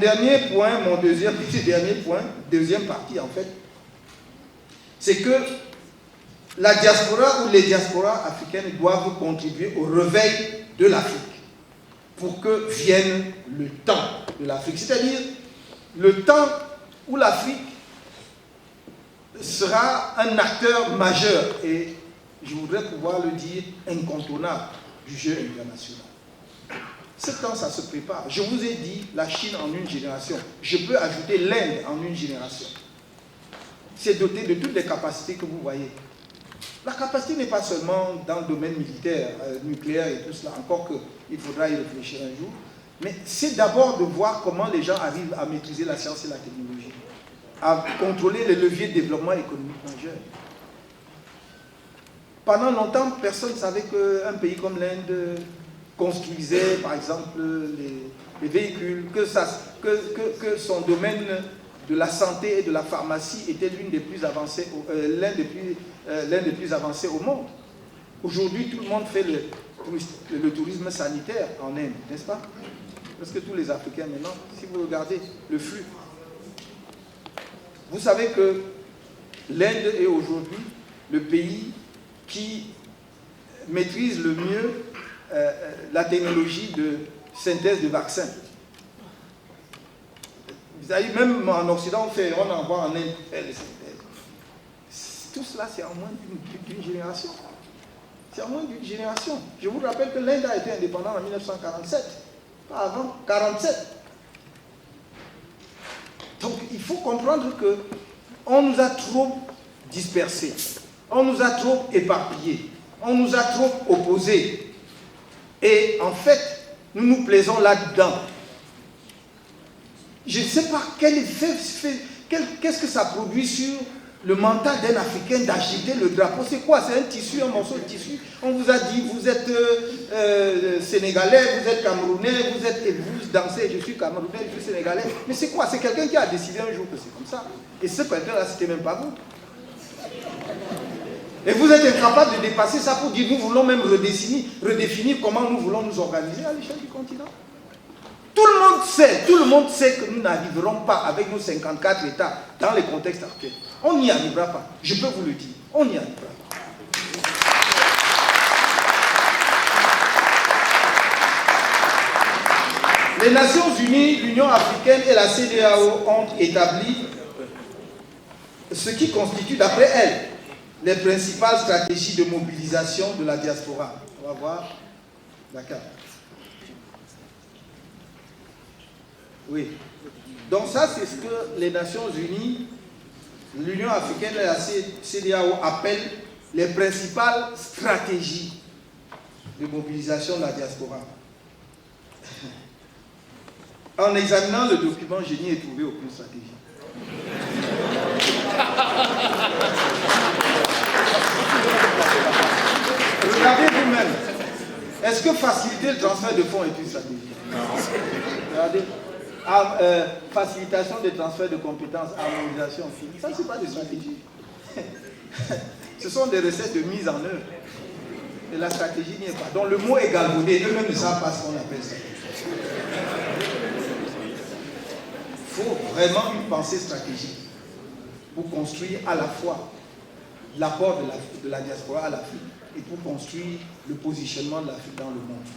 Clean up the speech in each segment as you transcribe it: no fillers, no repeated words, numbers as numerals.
dernier point, mon deuxième partie en fait, c'est que la diaspora ou les diasporas africaines doivent contribuer au réveil de l'Afrique pour que vienne le temps de l'Afrique. C'est-à-dire le temps où l'Afrique sera un acteur majeur et je voudrais pouvoir le dire incontournable du jeu international. Ce temps, ça se prépare. Je vous ai dit la Chine en une génération. Je peux ajouter l'Inde en une génération. C'est doté de toutes les capacités que vous voyez. La capacité n'est pas seulement dans le domaine militaire, nucléaire et tout cela, encore qu'il faudra y réfléchir un jour, mais c'est d'abord de voir comment les gens arrivent à maîtriser la science et la technologie, à contrôler les leviers de développement économique majeur. Pendant longtemps, personne ne savait qu'un pays comme l'Inde construisait, par exemple, les véhicules, que son domaine de la santé et de la pharmacie était l'un des plus avancés au monde. Aujourd'hui, tout le monde fait le tourisme sanitaire en Inde, n'est-ce pas? Parce que tous les Africains maintenant, si vous regardez le flux, vous savez que l'Inde est aujourd'hui le pays qui maîtrise le mieux la technologie de synthèse de vaccins. Vous avez même en Occident, on envoie en Inde les synthèses. Tout cela, c'est en moins d'une génération. C'est en moins d'une génération. Je vous rappelle que l'Inde a été indépendante en 1947, pas avant 1947. Donc, il faut comprendre que on nous a trop dispersés, on nous a trop éparpillés, on nous a trop opposés. Et en fait, nous nous plaisons là-dedans. Je ne sais pas quel effet, qu'est-ce que ça produit sur le mental d'un Africain d'agiter le drapeau. C'est quoi? C'est un tissu, un morceau de tissu. On vous a dit, vous êtes sénégalais, vous êtes camerounais, et vous dansez, je suis camerounais, je suis sénégalais. Mais c'est quoi? C'est quelqu'un qui a décidé un jour que c'est comme ça. Et ce quelqu'un-là, c'était même pas vous. Et vous êtes incapable de dépasser ça pour dire, nous voulons même redéfinir comment nous voulons nous organiser à l'échelle du continent. Tout le monde sait que nous n'arriverons pas avec nos 54 États dans les contextes actuels. On n'y arrivera pas. Je peux vous le dire. On n'y arrivera pas. Les Nations Unies, l'Union africaine et la CEDEAO ont établi ce qui constitue, d'après elles, les principales stratégies de mobilisation de la diaspora. On va voir la carte. Oui. Donc ça, c'est ce que les Nations Unies, l'Union africaine et la CEDEAO appellent les principales stratégies de mobilisation de la diaspora. En examinant le document, je n'y ai trouvé aucune stratégie. Regardez vous-même. Est-ce que faciliter le transfert de fonds est une stratégie? Non. Regardez. Facilitation des transferts de compétences, harmonisation, ça c'est pas des stratégies. Ce sont des recettes de mise en œuvre. Et la stratégie n'y est pas. Donc le mot est galvaudé, eux-mêmes ne savent pas ce qu'on appelle ça. Il faut vraiment une pensée stratégique pour construire à la fois l'apport de la diaspora à l'Afrique et pour construire le positionnement de l'Afrique dans le monde.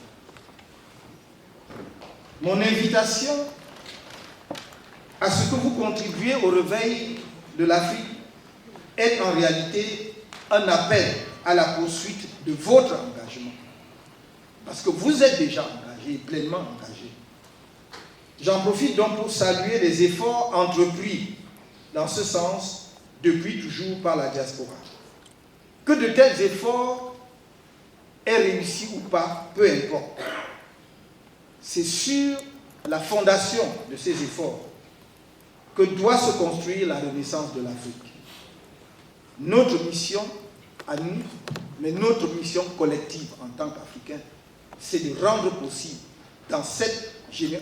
Mon invitation à ce que vous contribuez au réveil de l'Afrique est en réalité un appel à la poursuite de votre engagement. Parce que vous êtes déjà engagé, pleinement engagé. J'en profite donc pour saluer les efforts entrepris dans ce sens depuis toujours par la diaspora. Que de tels efforts aient réussi ou pas, peu importe. C'est sur la fondation de ces efforts que doit se construire la renaissance de l'Afrique. Notre mission à nous, mais notre mission collective en tant qu'Africains, c'est de rendre possible,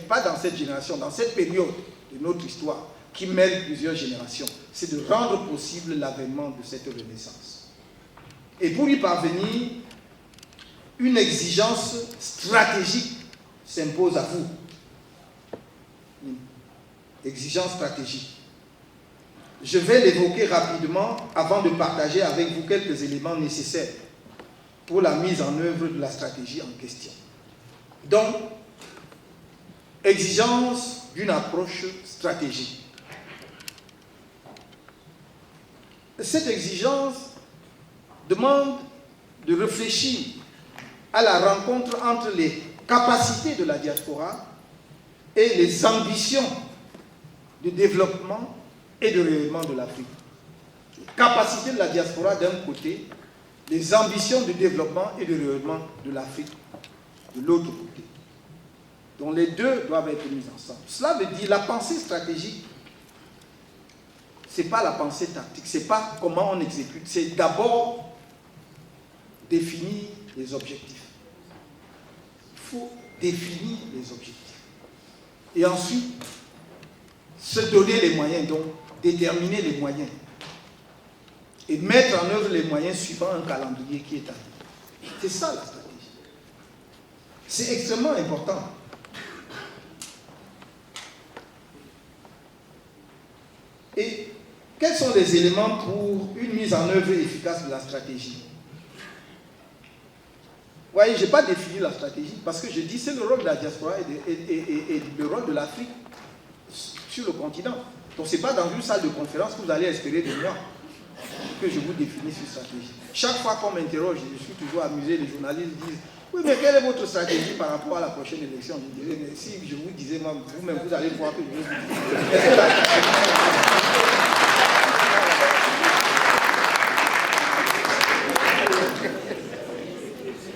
pas dans cette génération, dans cette période de notre histoire, qui mêle plusieurs générations, c'est de rendre possible l'avènement de cette renaissance. Et pour y parvenir, une exigence stratégique s'impose à vous. exigence stratégique. Je vais l'évoquer rapidement avant de partager avec vous quelques éléments nécessaires pour la mise en œuvre de la stratégie en question. Donc, exigence d'une approche stratégique. Cette exigence demande de réfléchir à la rencontre entre les capacités de la diaspora et les ambitions de développement et de rayonnement de l'Afrique. Les capacités de la diaspora d'un côté, les ambitions de développement et de rayonnement de l'Afrique de l'autre côté. Donc les deux doivent être mis ensemble. Cela veut dire la pensée stratégique, ce n'est pas la pensée tactique, ce n'est pas comment on exécute, c'est d'abord définir les objectifs. Il faut définir les objectifs. Et ensuite, se donner les moyens, donc déterminer les moyens. Et mettre en œuvre les moyens suivant un calendrier qui est établi. C'est ça la stratégie. C'est extrêmement important. Et quels sont les éléments pour une mise en œuvre efficace de la stratégie? Vous voyez, je n'ai pas défini la stratégie parce que je dis que c'est le rôle de la diaspora et le rôle de l'Afrique sur le continent. Donc ce n'est pas dans une salle de conférence que vous allez espérer de moi que je vous définisse une stratégie. Chaque fois qu'on m'interroge, je suis toujours amusé, les journalistes disent « Oui, mais quelle est votre stratégie par rapport à la prochaine élection ?» Je dirais « Mais si je vous disais, moi, vous-même, vous allez voir que je vais vous dire. »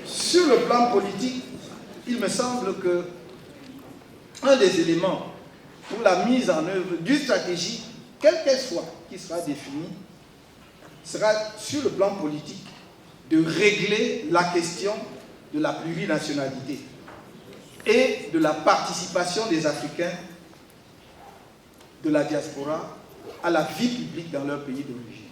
Sur le plan politique, il me semble que un des éléments pour la mise en œuvre d'une stratégie, quelle qu'elle soit, qui sera définie, sera sur le plan politique de régler la question de la plurinationalité et de la participation des Africains de la diaspora à la vie publique dans leur pays d'origine.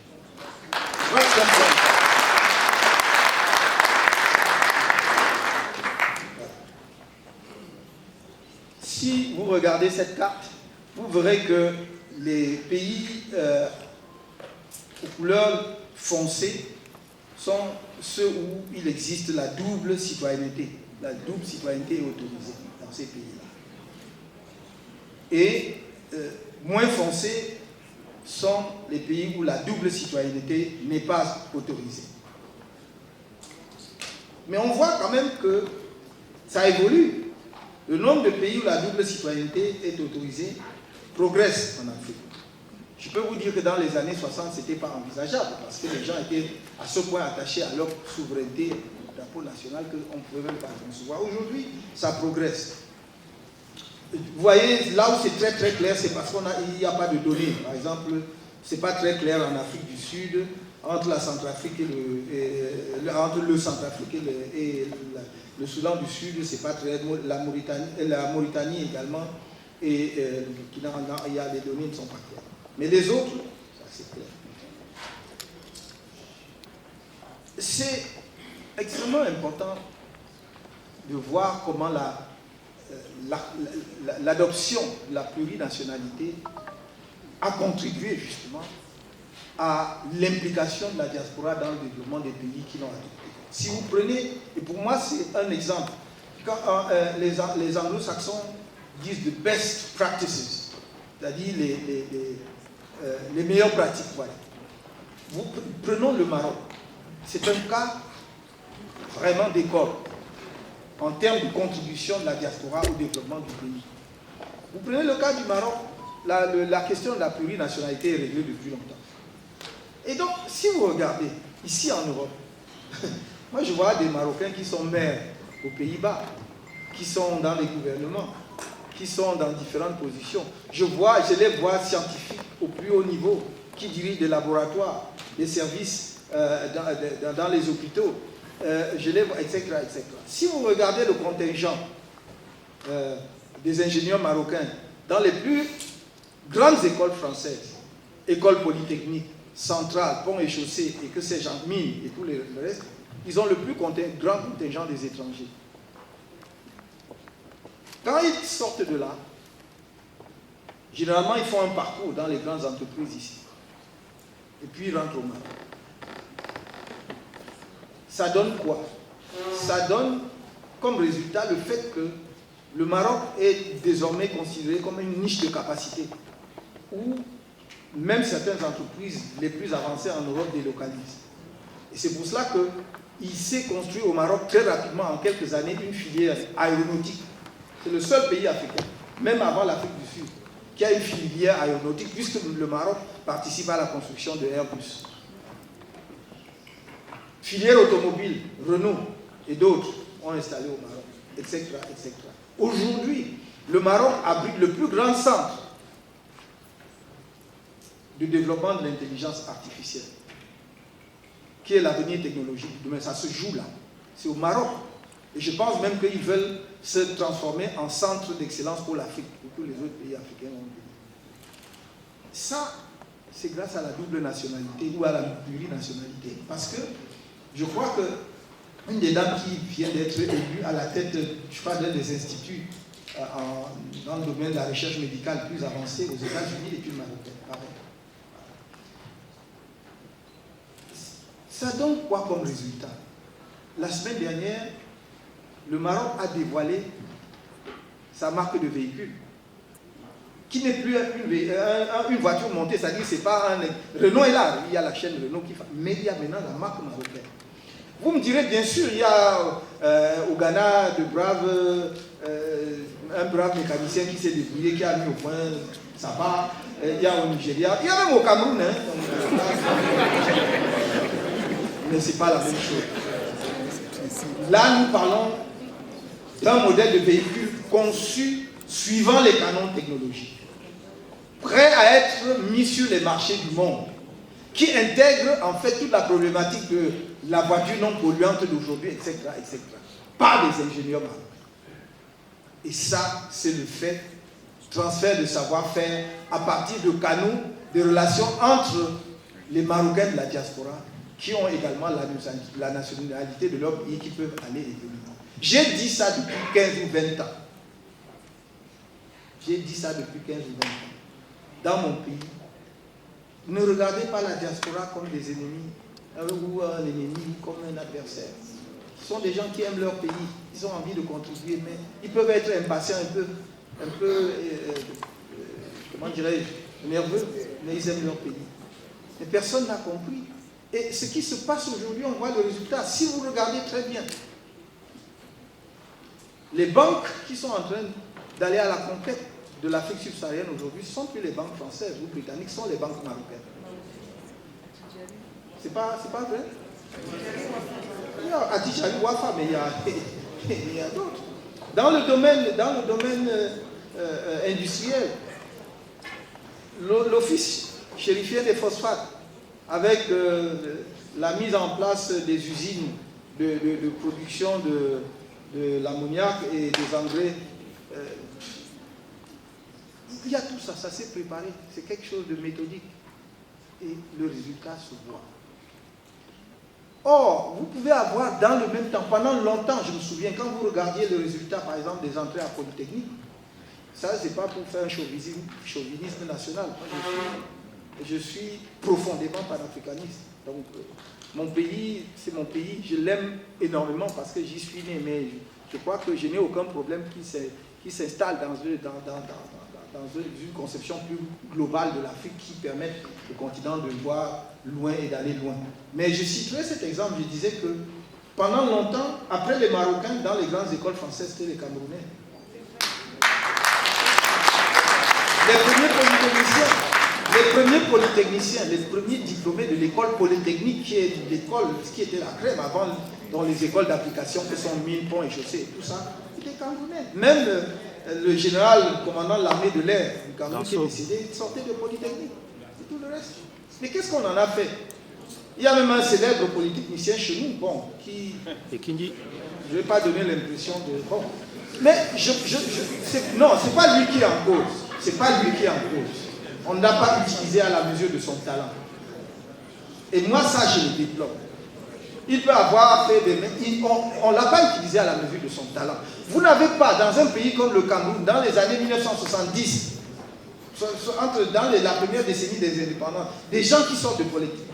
Si vous regardez cette carte, vous verrez que les pays aux couleurs foncées sont ceux où il existe la double citoyenneté. La double citoyenneté est autorisée dans ces pays-là. Et moins foncés sont les pays où la double citoyenneté n'est pas autorisée. Mais on voit quand même que ça évolue. Le nombre de pays où la double citoyenneté est autorisée progresse en Afrique. Je peux vous dire que dans les années 60, ce n'était pas envisageable parce que les gens étaient à ce point attachés à leur souveraineté au drapeau national qu'on ne pouvait même pas concevoir. Aujourd'hui, ça progresse. Vous voyez, là où c'est très très clair, c'est parce qu'il n'y a pas de données. Par exemple, ce n'est pas très clair en Afrique du Sud, entre la Centrafrique entre le Centrafrique et le Soudan du Sud, c'est pas très. La Mauritanie également, et le Burkina, il y a les données ne sont pas claires. Mais les autres, ça c'est clair. C'est extrêmement important de voir comment l'adoption de la plurinationalité a contribué justement à l'implication de la diaspora dans le développement des pays qui l'ont adopté. Si vous prenez, et pour moi c'est un exemple, quand les anglo-saxons disent the best practices, c'est-à-dire les meilleures pratiques, voilà. Prenons le Maroc, c'est un cas vraiment d'école en termes de contribution de la diaspora au développement du pays. Vous prenez le cas du Maroc, la question de la plurinationalité est réglée depuis longtemps. Et donc, si vous regardez, ici en Europe, moi je vois des Marocains qui sont maires aux Pays-Bas, qui sont dans les gouvernements, qui sont dans différentes positions. Je les vois scientifiques au plus haut niveau, qui dirigent des laboratoires, des services dans les hôpitaux, je les vois, etc., etc. Si vous regardez le contingent des ingénieurs marocains dans les plus grandes écoles françaises, écoles polytechniques, centrales, ponts et chaussées, et que ces gens, mines et tout le reste, ils ont le plus grand contingent des étrangers. Quand ils sortent de là, généralement, ils font un parcours dans les grandes entreprises ici. Et puis, ils rentrent au Maroc. Ça donne quoi? Ça donne comme résultat le fait que le Maroc est désormais considéré comme une niche de capacité, où même certaines entreprises les plus avancées en Europe délocalisent. Et c'est pour cela qu'il s'est construit au Maroc très rapidement, en quelques années, une filière aéronautique. C'est le seul pays africain, même avant l'Afrique du Sud, qui a une filière aéronautique, puisque le Maroc participe à la construction de Airbus. Filière automobile, Renault et d'autres ont installé au Maroc, etc., etc. Aujourd'hui, le Maroc abrite le plus grand centre de développement de l'intelligence artificielle, qui est l'avenir technologique. Demain, ça se joue là. C'est au Maroc. Et je pense même qu'ils veulent se transformer en centre d'excellence pour l'Afrique, pour tous les autres pays africains ont dit. Ça, c'est grâce à la double nationalité ou à la plurinationalité. Parce que je crois que une des dames qui vient d'être élue à la tête, je crois, d'un des instituts dans le domaine de la recherche médicale plus avancée aux États-Unis est une Marocaine. Pareil. Ça donne quoi comme résultat? La semaine dernière, le Maroc a dévoilé sa marque de véhicule, qui n'est plus une voiture montée, c'est-à-dire que c'est pas un... Renault est là, il y a la chaîne Renault qui fait, mais il y a maintenant la marque marocaine. Vous me direz, bien sûr, il y a au Ghana un brave mécanicien qui s'est débrouillé, qui a mis au point, ça va. Il y a au Nigeria, il y a même au Cameroun. Hein, mais ce n'est pas la même chose. Là, nous parlons d'un modèle de véhicule conçu suivant les canons technologiques, prêt à être mis sur les marchés du monde, qui intègre en fait toute la problématique de la voiture non polluante d'aujourd'hui, etc., etc., par des ingénieurs marocains. Et ça, c'est le fait, transfert de savoir-faire à partir de canaux, de relations entre les Marocains de la diaspora, qui ont également la nationalité de leur pays, qui peuvent aller et venir. J'ai dit ça depuis 15 ou 20 ans. J'ai dit ça depuis 15 ou 20 ans. Dans mon pays, ne regardez pas la diaspora comme des ennemis, ou un ennemi, ou comme un adversaire. Ce sont des gens qui aiment leur pays, ils ont envie de contribuer, mais ils peuvent être impatients, un peu comment dirais-je, nerveux, mais ils aiment leur pays. Mais personne n'a compris. Et ce qui se passe aujourd'hui, on voit le résultat. Si vous regardez très bien, les banques qui sont en train d'aller à la conquête de l'Afrique subsaharienne aujourd'hui, ce ne sont plus les banques françaises ou britanniques, ce sont les banques marocaines. C'est pas vrai? Il y a Atijari, Wafa, mais il y a d'autres. Dans le domaine industriel, l'office chérifien des phosphates, avec la mise en place des usines de production de l'ammoniac et des engrais, il y a tout ça, ça s'est préparé, c'est quelque chose de méthodique. Et le résultat se voit. Or, vous pouvez avoir dans le même temps, pendant longtemps, je me souviens, quand vous regardiez le résultat, par exemple, des entrées à Polytechnique, ça, c'est pas pour faire un chauvinisme national. Je suis profondément panafricaniste. Donc, mon pays, c'est mon pays, je l'aime énormément parce que j'y suis né, mais je crois que je n'ai aucun problème qui s'installe dans une conception plus globale de l'Afrique qui permet au continent de voir loin et d'aller loin. Mais je citerai cet exemple, je disais que pendant longtemps, après les Marocains, dans les grandes écoles françaises, c'était les Camerounais. Les premiers diplômés de l'école polytechnique, qui est l'école, qui était la crème avant, dans les écoles d'application que sont mines, ponts et chaussées et tout ça, c'était Camerounais. Même le général commandant l'armée de l'air du Cameroun qui est décédé, il sortait de Polytechnique. Et tout le reste. Mais qu'est-ce qu'on en a fait? Il y a même un célèbre polytechnicien chez nous, bon, qui... Et qui dit... Je ne vais pas donner l'impression de... Bon. Mais non, ce n'est pas lui qui est en cause. C'est pas lui qui est en cause. On ne l'a pas utilisé à la mesure de son talent. Et moi, ça, je le déplore. Il peut avoir fait des... On ne l'a pas utilisé à la mesure de son talent. Vous n'avez pas, dans un pays comme le Cameroun, dans les années 1970, dans la première décennie des indépendants, des gens qui sortent de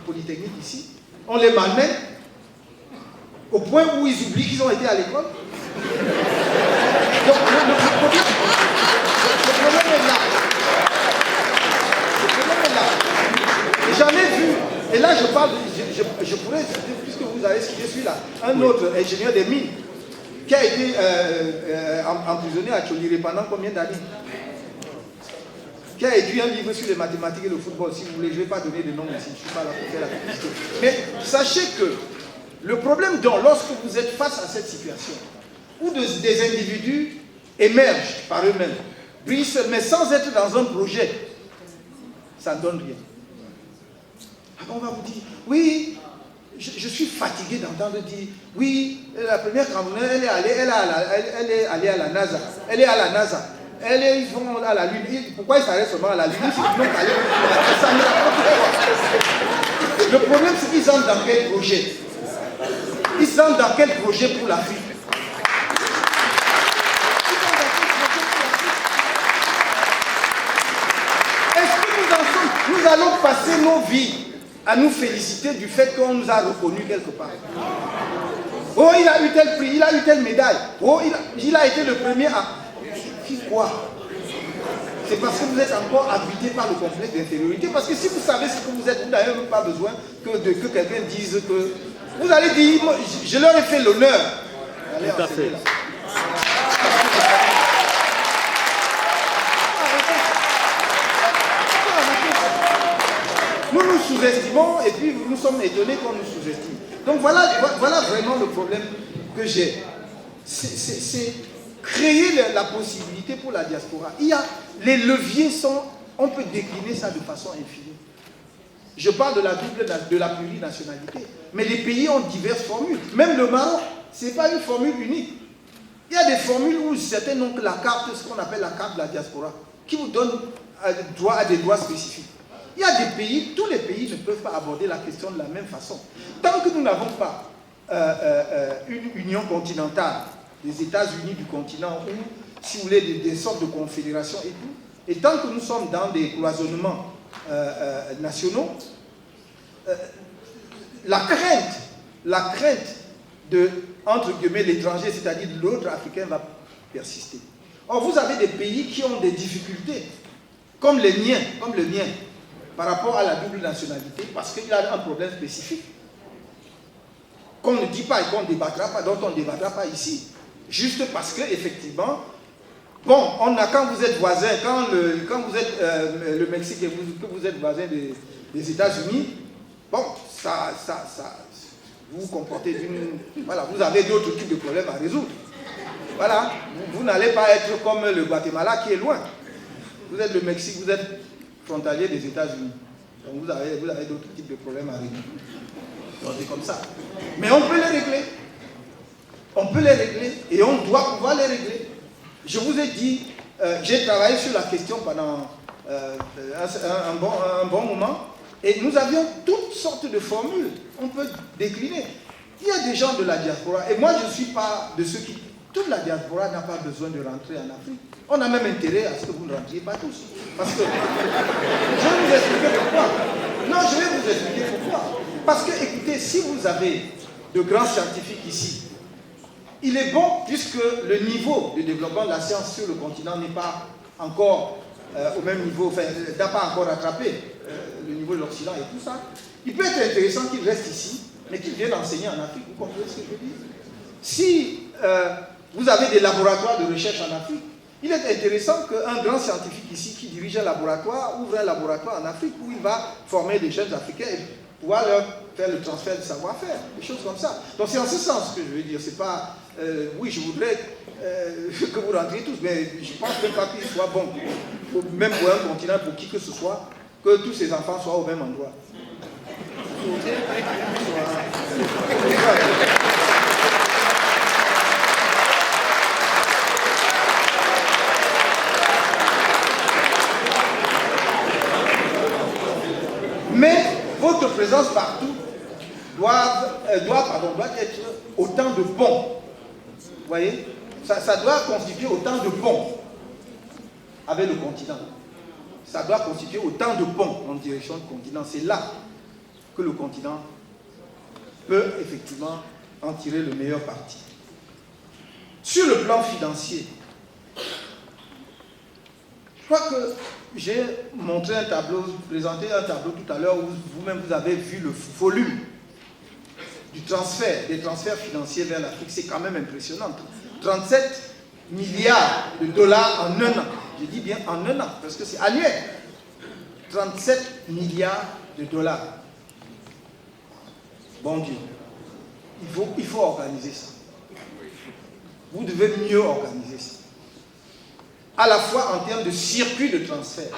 Polytechnique ici, on les malmène au point où ils oublient qu'ils ont été à l'école. Donc le problème est là. Le problème est là. J'en ai vu, et là je parle, je pourrais, puisque vous avez cité celui-là, un autre ingénieur des mines qui a été emprisonné à Tcholiré pendant combien d'années? Qui a écrit un livre sur les mathématiques et le football. Si vous voulez, je ne vais pas donner de nom ici, je ne suis pas là pour faire la publicité. Mais sachez que le problème, donc, lorsque vous êtes face à cette situation, où des individus émergent par eux-mêmes, brillent, mais sans être dans un projet, ça ne donne rien. Alors on va vous dire, oui, je suis fatigué d'entendre dire, oui, la première Camerounaise, elle est allée à la NASA. Elle est à la NASA. Ils vont à la Lune. Pourquoi ils s'arrêtent seulement à la Lune? Le problème, c'est qu'ils entrent dans quel projet? Ils entrent dans quel projet pour l'Afrique? Est-ce que nous allons passer nos vies à nous féliciter du fait qu'on nous a reconnus quelque part? Oh, il a eu tel prix, il a eu telle médaille. Oh, il a été le premier à... Quoi? C'est parce que vous êtes encore habité par le complexe d'infériorité. Parce que si vous savez ce que vous êtes, vous n'avez même pas besoin que quelqu'un dise que... Vous allez dire, je leur ai fait l'honneur. Tout à fait. Là. Nous nous sous-estimons et puis nous sommes étonnés qu'on nous sous-estime. Donc voilà vraiment le problème que j'ai. C'est créer la possibilité pour la diaspora. Les leviers on peut décliner ça de façon infinie. Je parle de la plurinationalité, mais les pays ont diverses formules. Même le Maroc, ce n'est pas une formule unique. Il y a des formules où certains ont la carte, ce qu'on appelle la carte de la diaspora, qui vous donne droit à des droits spécifiques. Il y a des pays, tous les pays ne peuvent pas aborder la question de la même façon. Tant que nous n'avons pas une union continentale, des États-Unis du continent, ou, si vous voulez, des sortes de confédérations et tout. Et tant que nous sommes dans des cloisonnements nationaux, la crainte de, entre guillemets, l'étranger, c'est-à-dire de l'autre africain, va persister. Or, vous avez des pays qui ont des difficultés, comme le mien, par rapport à la double nationalité, parce qu'il y a un problème spécifique qu'on ne dit pas et qu'on ne débattra pas, dont on ne débattra pas ici. Juste parce que, effectivement, bon, quand vous êtes voisin, quand vous êtes le Mexique et que vous êtes voisin des États-Unis, bon, vous vous comportez d'une... Voilà, vous avez d'autres types de problèmes à résoudre. Voilà, vous n'allez pas être comme le Guatemala qui est loin. Vous êtes le Mexique, vous êtes frontalier des États-Unis. Donc vous avez d'autres types de problèmes à résoudre. Donc c'est comme ça. Mais on peut les régler. On peut les régler et on doit pouvoir les régler. Je vous ai dit, j'ai travaillé sur la question pendant un bon moment et nous avions toutes sortes de formules. On peut décliner. Il y a des gens de la diaspora et moi je ne suis pas de ceux qui... Toute la diaspora n'a pas besoin de rentrer en Afrique. On a même intérêt à ce que vous ne rentriez pas tous. Parce que... Je vais vous expliquer pourquoi. Non, je vais vous expliquer pourquoi. Parce que, écoutez, si vous avez de grands scientifiques ici, il est bon, puisque le niveau de développement de la science sur le continent n'est pas encore au même niveau, enfin, n'a pas encore rattrapé le niveau de l'Occident et tout ça, il peut être intéressant qu'il reste ici, mais qu'il vienne enseigner en Afrique. Vous comprenez ce que je veux dire? Si vous avez des laboratoires de recherche en Afrique, il est intéressant qu'un grand scientifique ici qui dirige un laboratoire ouvre un laboratoire en Afrique où il va former des jeunes Africains et pouvoir leur faire le transfert de savoir-faire, des choses comme ça. Donc c'est en ce sens que je veux dire, c'est pas... oui, je voudrais que vous rentriez tous, mais je ne pense même pas qu'il soit bon, même pour un continent, pour qui que ce soit, que tous ces enfants soient au même endroit. Mais votre présence partout doit être autant de ponts. Vous voyez, ça doit constituer autant de ponts avec le continent. ça doit constituer autant de ponts en direction du continent. C'est là que le continent peut effectivement en tirer le meilleur parti. Sur le plan financier, je crois que j'ai montré un tableau, présenté un tableau tout à l'heure où vous-même vous avez vu le volume du transfert, des transferts financiers vers l'Afrique. C'est quand même impressionnant. 37 milliards de dollars en un an. Je dis bien en un an, parce que c'est annuel. 37 milliards de dollars. Bon Dieu. Il faut organiser ça. Vous devez mieux organiser ça. À la fois en termes de circuit de transfert.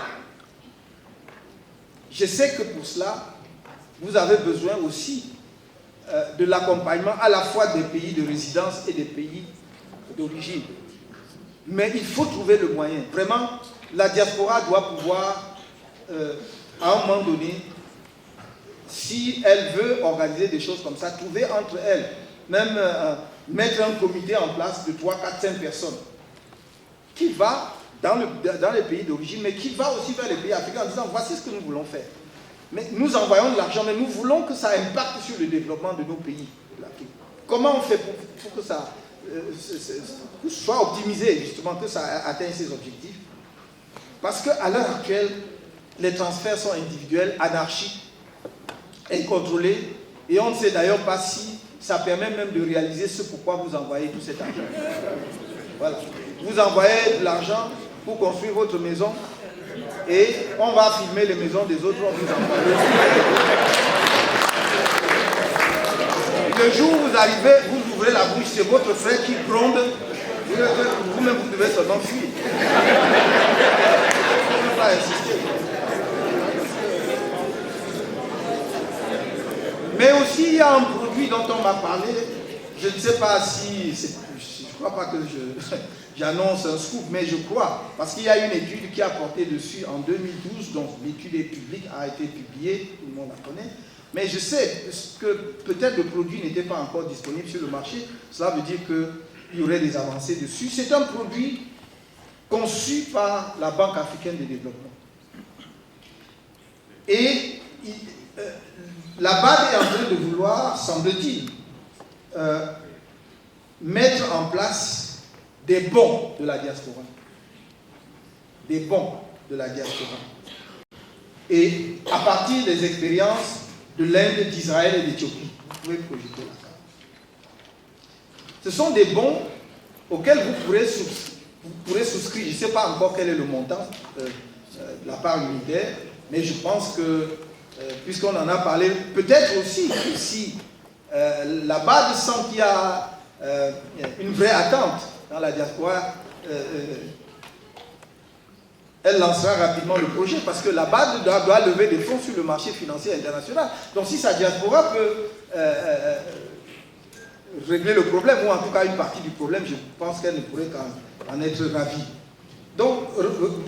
Je sais que pour cela, vous avez besoin aussi de l'accompagnement à la fois des pays de résidence et des pays d'origine. Mais il faut trouver le moyen. Vraiment, la diaspora doit pouvoir, à un moment donné, si elle veut organiser des choses comme ça, trouver entre elles, même mettre un comité en place de 3, 4, 5 personnes qui va dans les pays d'origine, mais qui va aussi vers les pays africains en disant voici ce que nous voulons faire. Mais nous envoyons de l'argent, mais nous voulons que ça impacte sur le développement de nos pays de l'Afrique. Comment on fait pour que ça soit optimisé, justement, que ça atteigne ses objectifs? Parce qu'à l'heure actuelle, les transferts sont individuels, anarchiques, incontrôlés, et on ne sait d'ailleurs pas si ça permet même de réaliser ce pourquoi vous envoyez tout cet argent. Voilà. Vous envoyez de l'argent pour construire votre maison, et on va filmer les maisons des autres, on vous envoie. Le jour où vous arrivez, vous ouvrez la bouche, c'est votre frère qui gronde, vous-même vous devez seulement fuir. On ne peut pas insister. Mais aussi, il y a un produit dont on m'a parlé, je ne sais pas si, je ne crois pas que j'annonce un scoop, mais je crois, parce qu'il y a une étude qui a porté dessus en 2012, donc l'étude est publique, a été publiée, tout le monde la connaît, mais je sais que peut-être le produit n'était pas encore disponible sur le marché, cela veut dire qu'il y aurait des avancées dessus. C'est un produit conçu par la Banque africaine de développement. Et la BAD est en train de vouloir, semble-t-il, mettre en place des bons de la diaspora. Des bons de la diaspora. Et à partir des expériences de l'Inde, d'Israël et d'Éthiopie, vous pouvez projeter la carte. Ce sont des bons auxquels vous pourrez souscrire. Je ne sais pas encore quel est le montant de la part unitaire, mais je pense que, puisqu'on en a parlé, peut-être aussi que si la BAD sent qu'il y a une vraie attente dans la diaspora, elle lancera rapidement le projet, parce que la BAD doit lever des fonds sur le marché financier international. Donc si sa diaspora peut régler le problème, ou en tout cas une partie du problème, je pense qu'elle ne pourrait qu'en être ravie. Donc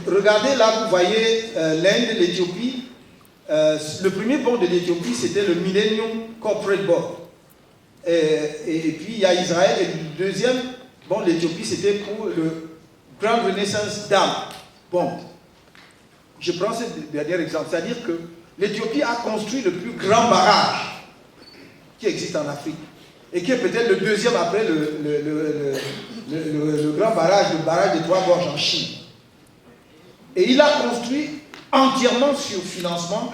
regardez là, vous voyez l'Inde, l'Éthiopie. Le premier bond de l'Éthiopie, c'était le Millennium Corporate Bond. Et puis il y a Israël, et le deuxième bond de l'Éthiopie, c'était pour le Grand Renaissance Dam Bond. Je prends ce dernier exemple, c'est-à-dire que l'Éthiopie a construit le plus grand barrage qui existe en Afrique, et qui est peut-être le deuxième après le grand barrage, le barrage des Trois Gorges en Chine. Et il a construit entièrement sur financement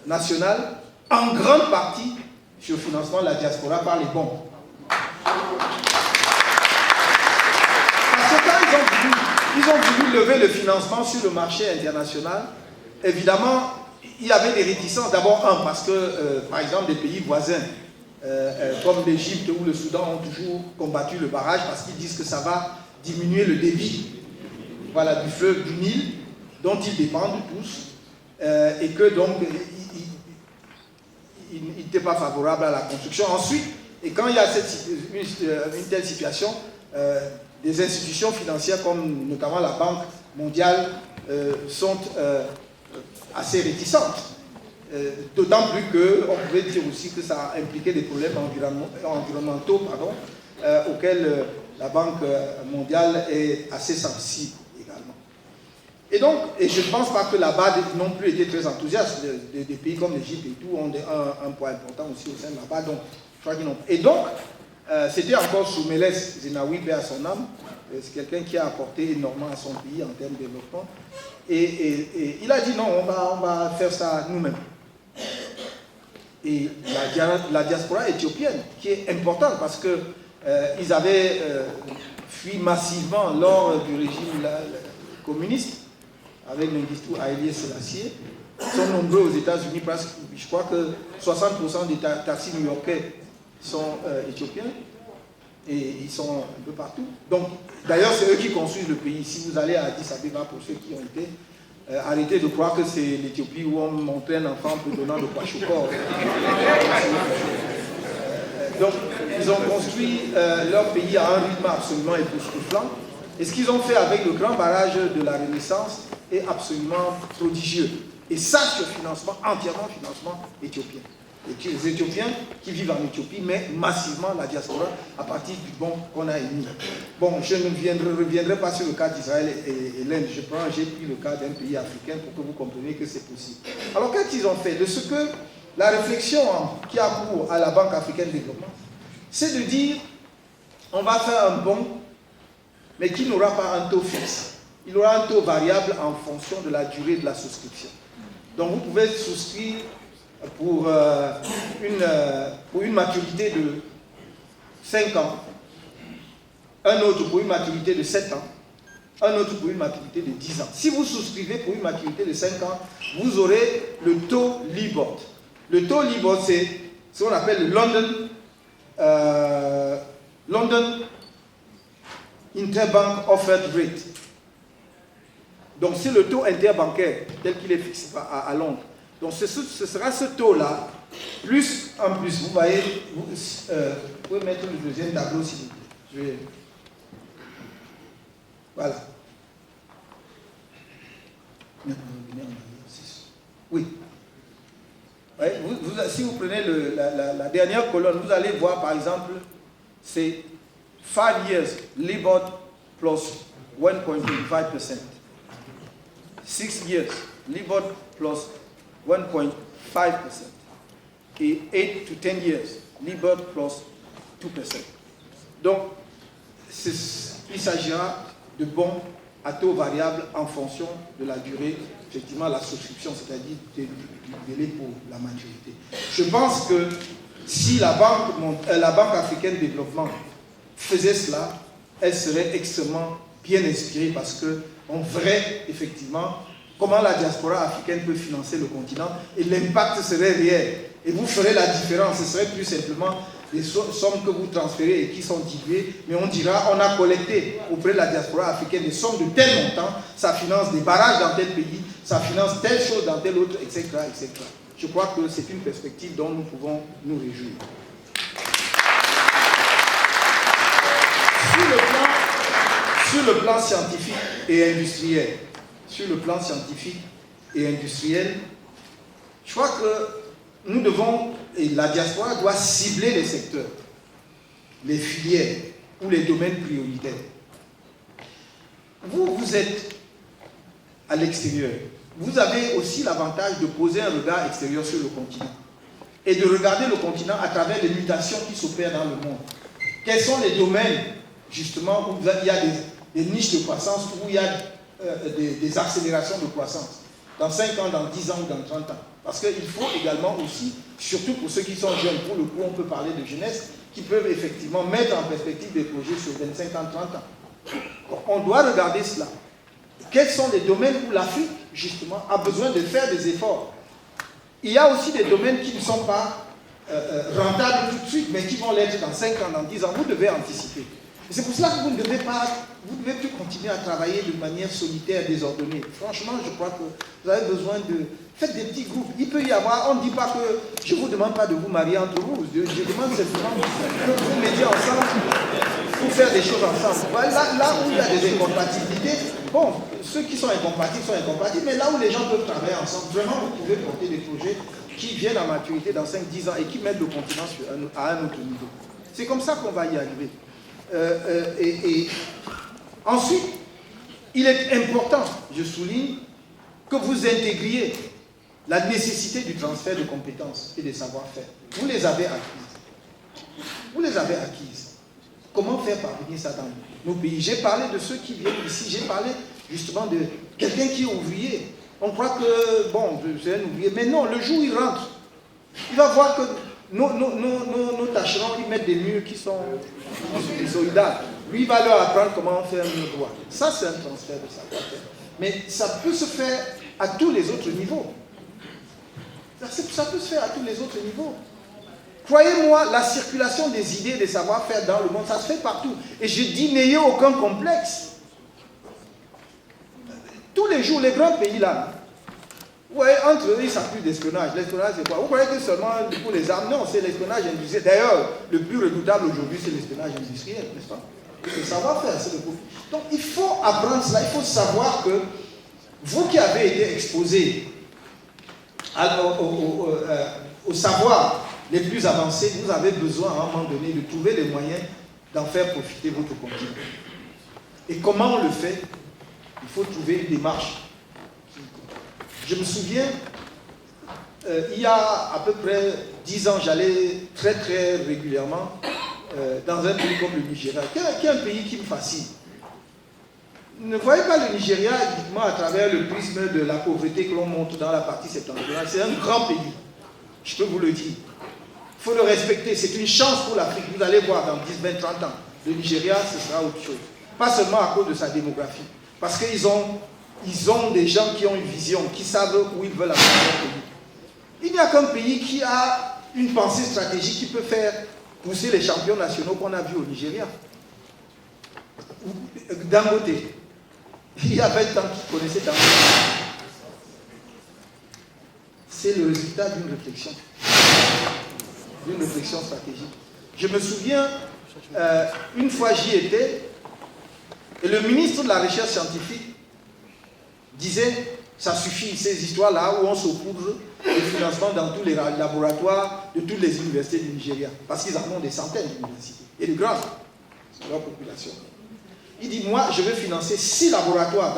national, en grande partie sur financement de la diaspora par les bons. Parce que quand ils ont voulu lever le financement sur le marché international, évidemment, il y avait des réticences. D'abord, parce que, par exemple, des pays voisins, comme l'Égypte ou le Soudan, ont toujours combattu le barrage parce qu'ils disent que ça va diminuer le débit, voilà, du fleuve du Nil, dont ils dépendent tous, et que donc ils n'étaient pas favorables à la construction. Ensuite, et quand il y a une telle situation, des institutions financières comme notamment la Banque mondiale sont assez réticentes. D'autant plus qu'on pouvait dire aussi que ça impliquait des problèmes environnementaux auxquels la Banque mondiale est assez sensible également. Et donc, et je ne pense pas que là-bas non plus été très enthousiastes. Des pays comme l'Égypte et tout ont un poids important aussi au sein de là-bas. Donc, je crois qu'ils n'ont. Et donc, c'était encore sous Meles Zenawi, paix à son âme. C'est quelqu'un qui a apporté énormément à son pays en termes de développement. Et il a dit non, on va faire ça nous-mêmes. Et la diaspora éthiopienne, qui est importante parce qu'ils avaient fui massivement lors du régime communiste, avec Mengistu Haïlé Sélassié, sont nombreux aux États-Unis, presque, je crois que 60% des taxis new-yorkais sont éthiopiens, et ils sont un peu partout. Donc, d'ailleurs, c'est eux qui construisent le pays. Si vous allez à Addis Abeba, pour ceux qui ont été, arrêtez de croire que c'est l'Éthiopie où on montrait un enfant pour donnant de Kwashokor. Donc, ils ont construit leur pays à un rythme absolument époustouflant. Et ce qu'ils ont fait avec le grand barrage de la Renaissance est absolument prodigieux. Et ça, c'est financement, entièrement financement éthiopien. Et les Éthiopiens qui vivent en Éthiopie, mais massivement la diaspora à partir du bon qu'on a émis. Bon, je ne reviendrai pas sur le cas d'Israël et l'Inde. J'ai pris le cas d'un pays africain pour que vous compreniez que c'est possible. Alors, qu'est-ce qu'ils ont fait? De ce que la réflexion qui a cours à la Banque africaine de développement, c'est de dire on va faire un bon, mais qui n'aura pas un taux fixe. Il aura un taux variable en fonction de la durée de la souscription. Donc vous pouvez souscrire pour une maturité de 5 ans, un autre pour une maturité de 7 ans, un autre pour une maturité de 10 ans. Si vous souscrivez pour une maturité de 5 ans, vous aurez le taux LIBOR. Le taux LIBOR, c'est ce qu'on appelle le London Interbank Offered Rate. Donc c'est le taux interbancaire tel qu'il est fixé à Londres. Donc ce sera ce taux-là, plus en plus. Vous voyez, vous pouvez mettre le deuxième tableau s'il vous plaît. Voilà. Oui. Ouais, si vous prenez la dernière colonne, vous allez voir par exemple, c'est 5 years LIBOR plus 1.25%. 6 years LIBOR plus 1.5%. Et 8 to 10 years LIBOR plus 2%. Donc, il s'agira de bons à taux variable en fonction de la durée, effectivement, la souscription, c'est-à-dire du délai pour la maturité. Je pense que si la Banque africaine de développement faisait cela, elle serait extrêmement bien inspirée parce qu'on verrait effectivement comment la diaspora africaine peut financer le continent et l'impact serait réel. Et vous ferez la différence, ce serait plus simplement des sommes que vous transférez et qui sont diluées, mais on dira on a collecté auprès de la diaspora africaine des sommes de tel montant, ça finance des barrages dans tel pays, ça finance telle chose dans tel autre, etc. etc. Je crois que c'est une perspective dont nous pouvons nous réjouir. Sur le plan scientifique et industriel, je crois que nous devons, et la diaspora doit cibler les secteurs, les filières ou les domaines prioritaires. Vous êtes à l'extérieur. Vous avez aussi l'avantage de poser un regard extérieur sur le continent et de regarder le continent à travers les mutations qui s'opèrent dans le monde. Quels sont les domaines, justement, où il y a des niches de croissance, où il y a des accélérations de croissance, dans 5 ans, dans 10 ans ou dans 30 ans. Parce qu'il faut également aussi, surtout pour ceux qui sont jeunes, pour le coup on peut parler de jeunesse, qui peuvent effectivement mettre en perspective des projets sur 25 ans, 30 ans. On doit regarder cela. Quels sont les domaines où l'Afrique, justement, a besoin de faire des efforts? Il y a aussi des domaines qui ne sont pas rentables tout de suite, mais qui vont l'être dans 5 ans, dans 10 ans. Vous devez anticiper. C'est pour cela que vous ne devez plus continuer à travailler de manière solitaire, désordonnée. Franchement, je crois que vous avez besoin de... Faites des petits groupes. Il peut y avoir, on ne dit pas que... Je ne vous demande pas de vous marier entre vous. Je demande simplement que vous mettiez ensemble pour faire des choses ensemble. Là où il y a des incompatibilités, bon, ceux qui sont incompatibles, mais là où les gens peuvent travailler ensemble, vraiment, vous pouvez porter des projets qui viennent à maturité dans 5-10 ans et qui mettent le continent à un autre niveau. C'est comme ça qu'on va y arriver. Et ensuite, il est important, je souligne, que vous intégriez la nécessité du transfert de compétences et de savoir-faire. Vous les avez acquises. Vous les avez acquises. Comment faire parvenir ça dans nos pays? J'ai parlé de ceux qui viennent ici, j'ai parlé justement de quelqu'un qui est ouvrier. On croit que, bon, c'est un ouvrier, mais non, le jour où il rentre, il va voir que nos tâcherons, ils mettent des murs qui sont solidaires. Lui, il va leur apprendre comment faire un mur droit. Ça, c'est un transfert de savoir-faire. Mais ça peut se faire à tous les autres niveaux. Ça peut se faire à tous les autres niveaux. Croyez-moi, la circulation des idées et des savoir-faire dans le monde, ça se fait partout. Et je dis, n'ayez aucun complexe. Tous les jours, les grands pays là, ouais, entre eux, ils s'appuient d'espionnage. L'espionnage, c'est quoi? Vous croyez que seulement pour les armes? Non, c'est l'espionnage industriel. D'ailleurs, le plus redoutable aujourd'hui, c'est l'espionnage industriel, n'est-ce pas? Le savoir-faire, c'est le profit. Donc, il faut apprendre cela. Il faut savoir que vous qui avez été exposés au savoir les plus avancés, vous avez besoin à un moment donné de trouver les moyens d'en faire profiter votre continent. Et comment on le fait? Il faut trouver une démarche. Je me souviens, il y a à peu près 10 ans, j'allais très très régulièrement dans un pays comme le Nigeria, qui est un pays qui me fascine. Ne voyez pas le Nigeria uniquement à travers le prisme de la pauvreté que l'on montre dans la partie septentrionale. C'est un grand pays, je peux vous le dire. Il faut le respecter, c'est une chance pour l'Afrique. Vous allez voir dans 10, 20, 30 ans, le Nigeria, ce sera autre chose. Pas seulement à cause de sa démographie, parce qu'ils ont des gens qui ont une vision, qui savent où ils veulent amener leur pays. Il n'y a qu'un pays qui a une pensée stratégique qui peut faire pousser les champions nationaux qu'on a vus au Nigeria. Dangote. Il y a 20 ans qu'ils connaissaient Dangote. C'est le résultat d'une réflexion. D'une réflexion stratégique. Je me souviens, une fois j'y étais, et le ministre de la Recherche scientifique disait, ça suffit, ces histoires-là où on saupoudre le financement dans tous les laboratoires de toutes les universités du Nigeria, parce qu'ils en ont des centaines d'universités, et de grandes, sur leur population. Il dit, moi, je vais financer 6 laboratoires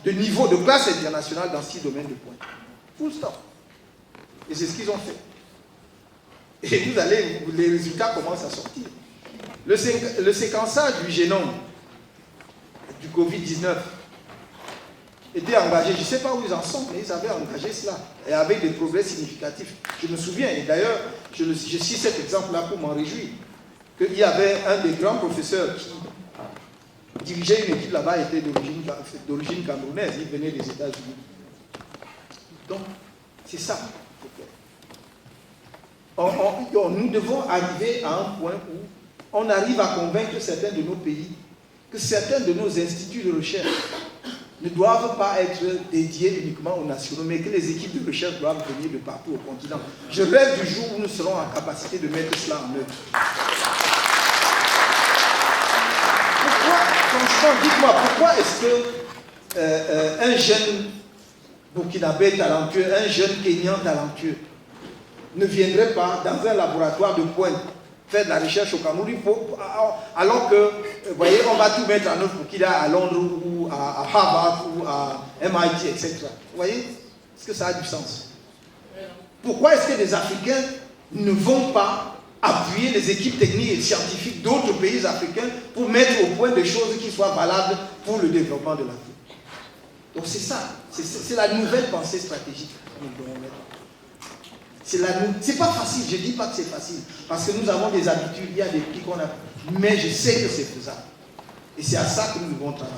de niveau de classe internationale dans 6 domaines de pointe. Full stop. Et c'est ce qu'ils ont fait. Et les résultats commencent à sortir. Le séquençage du génome du Covid-19 était engagé, je ne sais pas où ils en sont, mais ils avaient engagé cela, et avec des progrès significatifs. Je me souviens, et d'ailleurs, je cite cet exemple-là pour m'en réjouir, qu'il y avait un des grands professeurs qui dirigeait une équipe là-bas, était d'origine camerounaise, il venait des États-Unis. Donc, c'est ça. Nous devons arriver à un point où on arrive à convaincre certains de nos pays que certains de nos instituts de recherche ne doivent pas être dédiés uniquement aux nationaux, mais que les équipes de recherche doivent venir de partout au continent. Je rêve du jour où nous serons en capacité de mettre cela en œuvre. Franchement, dites-moi, pourquoi est-ce qu'un jeune burkinabé talentueux, un jeune Kenyan talentueux ne viendrait pas dans un laboratoire de pointe faire de la recherche au Cameroun, alors que, vous voyez, on va tout mettre en œuvre pour qu'il aille à Londres ou à Harvard ou à MIT, etc. Vous voyez? Est-ce que ça a du sens? Pourquoi est-ce que les Africains ne vont pas appuyer les équipes techniques et scientifiques d'autres pays africains pour mettre au point des choses qui soient valables pour le développement de l'Afrique? Donc c'est ça, c'est la nouvelle pensée stratégique que nous devons mettre. C'est pas facile, je ne dis pas que c'est facile, parce que nous avons des habitudes, il y a des prix qu'on a, mais je sais que c'est faisable. Et c'est à ça que nous devons travailler.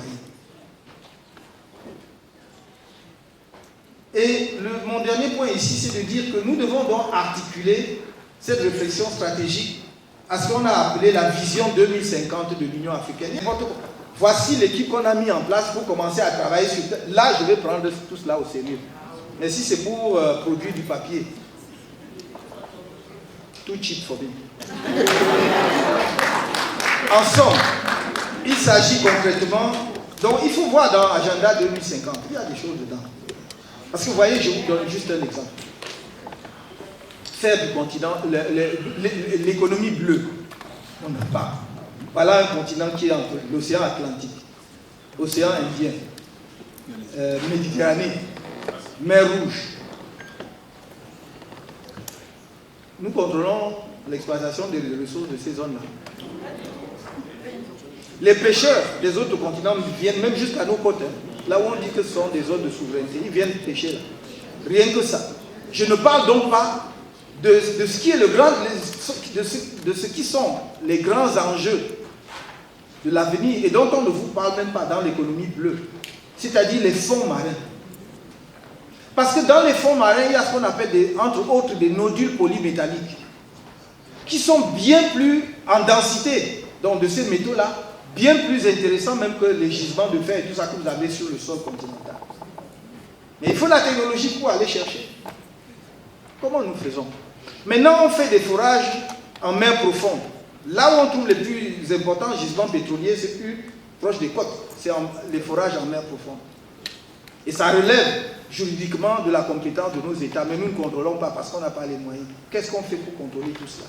Et mon dernier point ici, c'est de dire que nous devons donc articuler cette réflexion stratégique à ce qu'on a appelé la vision 2050 de l'Union africaine. Voici l'équipe qu'on a mis en place pour commencer à travailler sur... Là, je vais prendre tout cela au sérieux. Mais si c'est pour produire du papier, too cheap for me. En somme, il s'agit concrètement... Donc, il faut voir dans l'agenda 2050, il y a des choses dedans. Parce que vous voyez, je vous donne juste un exemple. Faire du continent, l'économie bleue, on n'a pas. Voilà un continent qui est entre l'océan Atlantique, l'océan Indien, Méditerranée, mer Rouge. Nous contrôlons l'exploitation des ressources de ces zones-là. Les pêcheurs des autres continents viennent même jusqu'à nos côtes, là où on dit que ce sont des zones de souveraineté, ils viennent pêcher là. Rien que ça. Je ne parle donc pas de ce qui est le grand, de ce qui sont les grands enjeux de l'avenir et dont on ne vous parle même pas dans l'économie bleue, c'est-à-dire les fonds marins. Parce que dans les fonds marins, il y a ce qu'on appelle, entre autres, des nodules polymétalliques qui sont bien plus en densité, donc de ces métaux-là, bien plus intéressants même que les gisements de fer et tout ça que vous avez sur le sol continental. Mais il faut la technologie pour aller chercher. Comment nous faisons? Maintenant, on fait des forages en mer profonde. Là où on trouve les plus importants gisements pétroliers, c'est plus proche des côtes. C'est les forages en mer profonde. Et ça relève juridiquement de la compétence de nos États, mais nous ne contrôlons pas parce qu'on n'a pas les moyens. Qu'est-ce qu'on fait pour contrôler tout cela?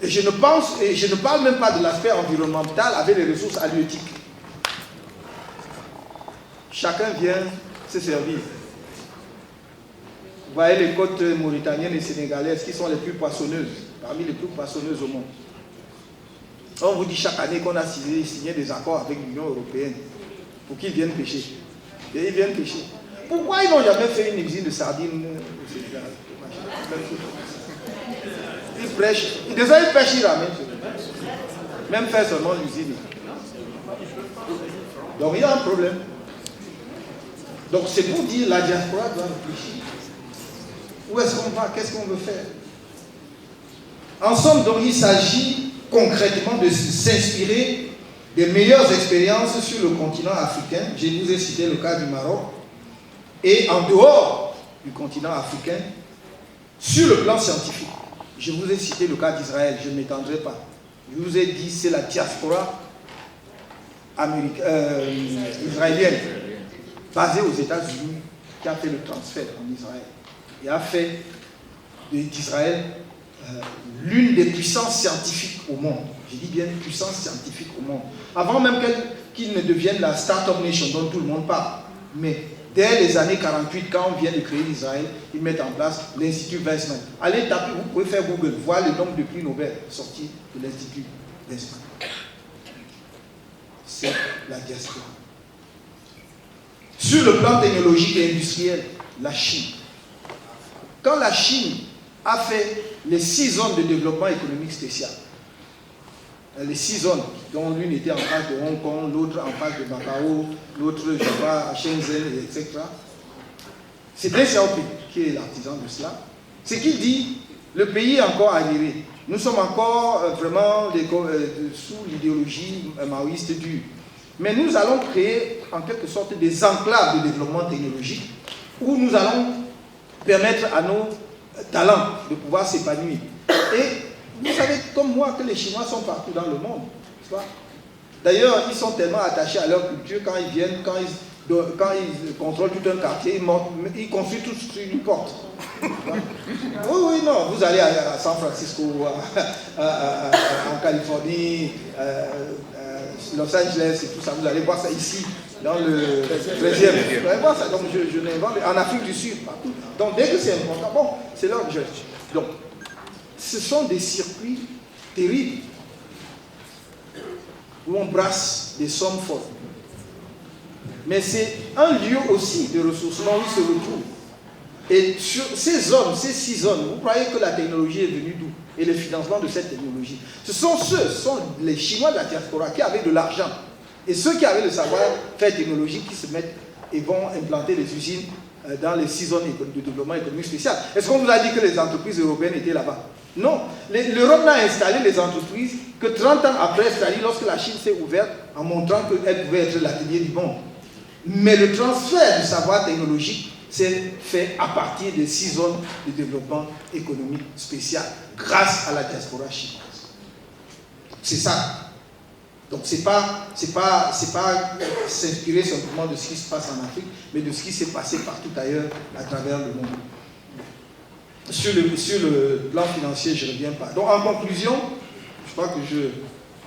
Et je ne parle même pas de l'aspect environnemental avec les ressources halieutiques. Chacun vient se servir. Vous voyez les côtes mauritaniennes et sénégalaises qui sont les plus poissonneuses, parmi les plus poissonneuses au monde. On vous dit chaque année qu'on a signé des accords avec l'Union européenne pour qu'ils viennent pêcher. Et ils viennent pêcher. Pourquoi ils n'ont jamais fait une usine de sardines au Sénégal? Ils prêchent. Déjà ils pêchent, ils ramènent. Même faire seulement l'usine. Donc il y a un problème. Donc c'est pour dire la diaspora doit réfléchir. Où est-ce qu'on va? Qu'est-ce qu'on veut faire? En somme, donc il s'agit concrètement de s'inspirer des meilleures expériences sur le continent africain. Je vous ai cité le cas du Maroc. Et en dehors du continent africain, sur le plan scientifique, je vous ai cité le cas d'Israël, je ne m'étendrai pas. Je vous ai dit c'est la diaspora israélienne, basée aux États-Unis, qui a fait le transfert en Israël et a fait d'Israël l'une des puissances scientifiques au monde. Je dis bien puissance scientifique au monde. Avant même qu'il ne devienne la Start-up Nation dont tout le monde parle. Mais dès les années 48, quand on vient de créer Israël, ils mettent en place l'Institut Weizmann. Allez taper, vous pouvez faire Google, voir le nombre de prix Nobel sortis de l'Institut Weizmann. C'est la diaspora. Sur le plan technologique et industriel, la Chine. Quand la Chine a fait les 6 zones de développement économique spécial, les 6 zones, dont l'une était en face de Hong Kong, l'autre en face de Macao, l'autre, je crois, à Shenzhen, etc. C'est Deng Xiaoping qui est l'artisan de cela. C'est qu'il dit, le pays est encore arriéré. Nous sommes encore vraiment sous l'idéologie maoïste dure. Mais nous allons créer en quelque sorte des enclaves de développement technologique où nous allons permettre à nos talents de pouvoir s'épanouir. Et vous savez comme moi que les Chinois sont partout dans le monde. D'ailleurs, ils sont tellement attachés à leur culture quand ils viennent, quand ils contrôlent tout un quartier, ils construisent tout sur une porte. Oui, non, vous allez à San Francisco, en Californie, Los Angeles et tout ça, vous allez voir ça ici, dans le 13e. Vous allez voir ça, donc je n'invente, en Afrique du Sud, partout. Donc dès que c'est important, bon, c'est là que je... Donc, ce sont des circuits terribles où on brasse des sommes fortes. Mais c'est un lieu aussi de ressourcement où ils se retrouvent. Et sur ces zones, ces 6 zones, vous croyez que la technologie est venue d'où? Et le financement de cette technologie. Ce sont les Chinois de la diaspora qui avaient de l'argent. Et ceux qui avaient le savoir-faire technologique qui se mettent et vont implanter les usines dans les 6 zones de développement économique spécial. Est-ce qu'on vous a dit que les entreprises européennes étaient là-bas? Non. L'Europe n'a installé les entreprises que 30 ans après, c'est-à-dire lorsque la Chine s'est ouverte en montrant qu'elle pouvait être l'atelier du monde. Mais le transfert du savoir technologique s'est fait à partir des 6 zones de développement économique spécial grâce à la diaspora chinoise. C'est ça. Donc c'est pas s'inspirer simplement de ce qui se passe en Afrique, mais de ce qui s'est passé partout ailleurs à travers le monde. Sur le plan financier, je ne reviens pas. Donc en conclusion, je crois que je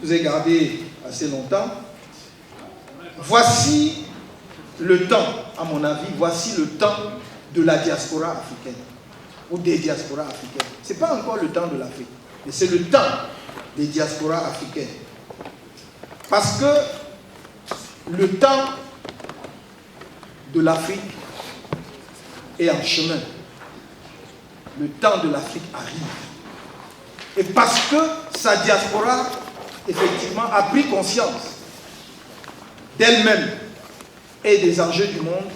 vous ai gardé assez longtemps. Voici le temps, à mon avis, voici le temps de la diaspora africaine, ou des diasporas africaines. Ce n'est pas encore le temps de l'Afrique, mais c'est le temps des diasporas africaines. Parce que le temps de l'Afrique est en chemin. Le temps de l'Afrique arrive. Et parce que sa diaspora, effectivement, a pris conscience d'elle-même et des enjeux du monde,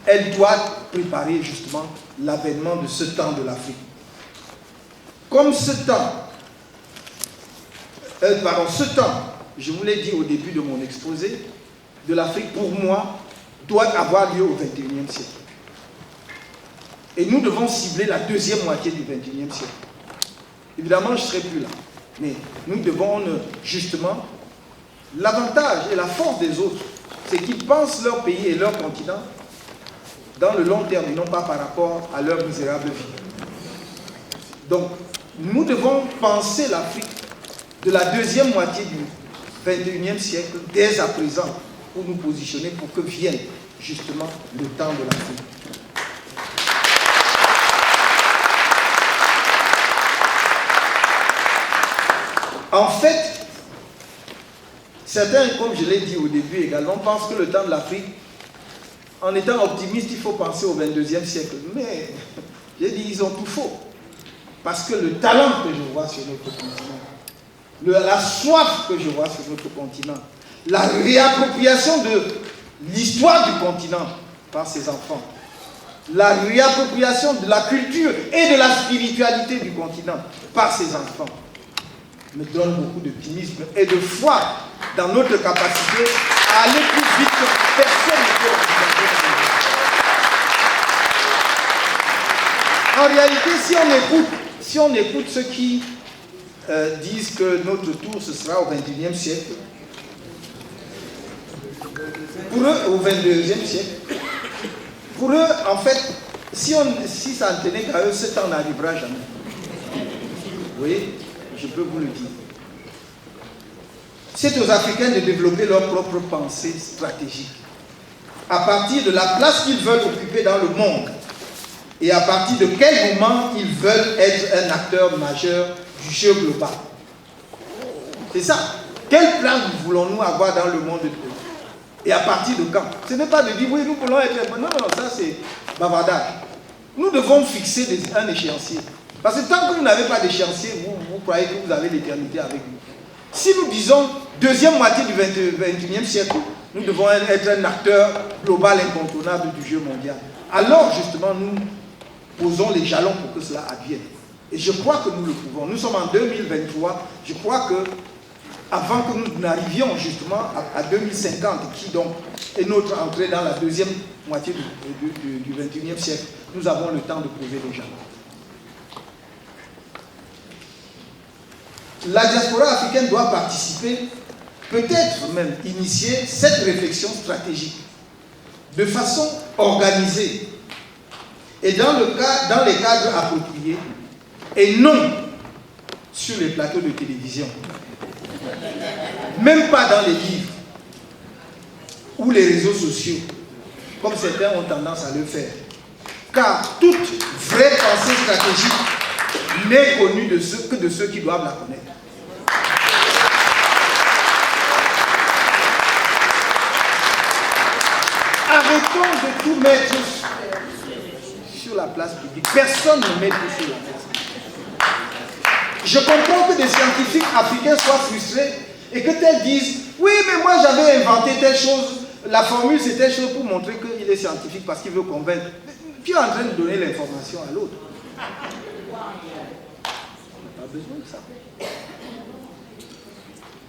elle doit préparer justement l'avènement de ce temps de l'Afrique. Comme ce temps, je vous l'ai dit au début de mon exposé, de l'Afrique, pour moi, doit avoir lieu au XXIe siècle. Et nous devons cibler la deuxième moitié du XXIe siècle. Évidemment, je ne serai plus là. Mais nous devons justement, l'avantage et la force des autres, c'est qu'ils pensent leur pays et leur continent dans le long terme, et non pas par rapport à leur misérable vie. Donc, nous devons penser l'Afrique de la deuxième moitié du XXIe siècle, dès à présent, pour nous positionner pour que vienne justement le temps de l'Afrique. En fait, certains, comme je l'ai dit au début également, pensent que le temps de l'Afrique, en étant optimiste, il faut penser au 22e siècle. Mais, j'ai dit, ils ont tout faux. Parce que le talent que je vois sur notre continent, la soif que je vois sur notre continent, la réappropriation de l'histoire du continent par ses enfants, la réappropriation de la culture et de la spiritualité du continent par ses enfants, me donne beaucoup d'optimisme et de foi dans notre capacité à aller plus vite que personne ne peut l'envisager. En réalité, si on écoute ceux qui disent que notre tour ce sera au XXIe siècle, pour eux, au XXIe siècle, pour eux, en fait, si ça ne tenait qu'à eux, ce temps n'arrivera jamais. Vous voyez? Je peux vous le dire. C'est aux Africains de développer leur propre pensée stratégique à partir de la place qu'ils veulent occuper dans le monde et à partir de quel moment ils veulent être un acteur majeur du jeu global. C'est ça. Quel plan voulons-nous avoir dans le monde et à partir de quand? Ce n'est pas de dire oui, nous voulons être... Non, ça c'est bavardage. Nous devons fixer un échéancier. Parce que tant que vous n'avez pas d'échéancier, vous croyez que vous avez l'éternité avec vous. Si nous disons deuxième moitié du XXIe siècle, nous devons être un acteur global incontournable du jeu mondial. Alors justement, nous posons les jalons pour que cela advienne. Et je crois que nous le pouvons. Nous sommes en 2023. Je crois que avant que nous n'arrivions justement à 2050, qui donc est notre entrée dans la deuxième moitié du XXIe siècle, nous avons le temps de poser les jalons. La diaspora africaine doit participer, peut-être même initier cette réflexion stratégique de façon organisée et dans les cadres appropriés et non sur les plateaux de télévision, même pas dans les livres ou les réseaux sociaux, comme certains ont tendance à le faire. Car toute vraie pensée stratégique n'est connue que de ceux qui doivent la connaître. Arrêtons de tout mettre sur la place publique. Personne ne met tout sur la place publique. Je comprends que des scientifiques africains soient frustrés et que tels disent « Oui, mais moi j'avais inventé telle chose, la formule c'est telle chose pour montrer qu'il est scientifique parce qu'il veut convaincre. » Tu es en train de donner l'information à l'autre. On n'a pas besoin de ça.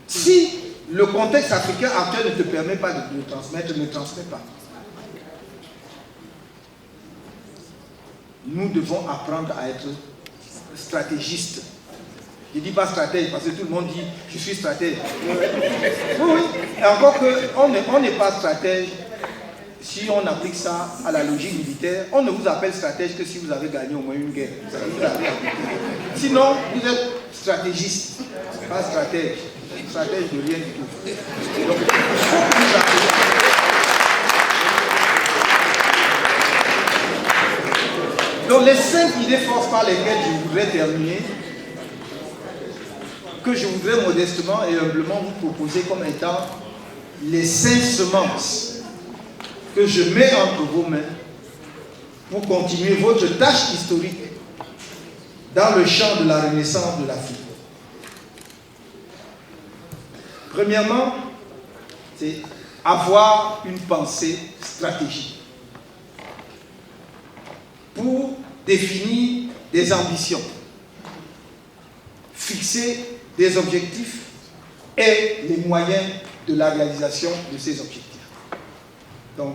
Si le contexte africain actuel ne te permet pas de le transmettre, ne transmets pas. Nous devons apprendre à être stratégistes. Je ne dis pas stratège parce que tout le monde dit je suis stratège. Oui. Et encore qu'on n'est pas stratège si on applique ça à la logique militaire. On ne vous appelle stratège que si vous avez gagné au moins une guerre. Sinon, vous êtes stratégiste, pas stratège. Stratège de rien du tout. Donc, il faut que nous appelions. Donc les 5 idées forces par lesquelles je voudrais terminer, que je voudrais modestement et humblement vous proposer comme étant les 5 semences que je mets entre vos mains pour continuer votre tâche historique dans le champ de la renaissance de l'Afrique. Premièrement, c'est avoir une pensée stratégique pour définir des ambitions, fixer des objectifs et les moyens de la réalisation de ces objectifs. Donc,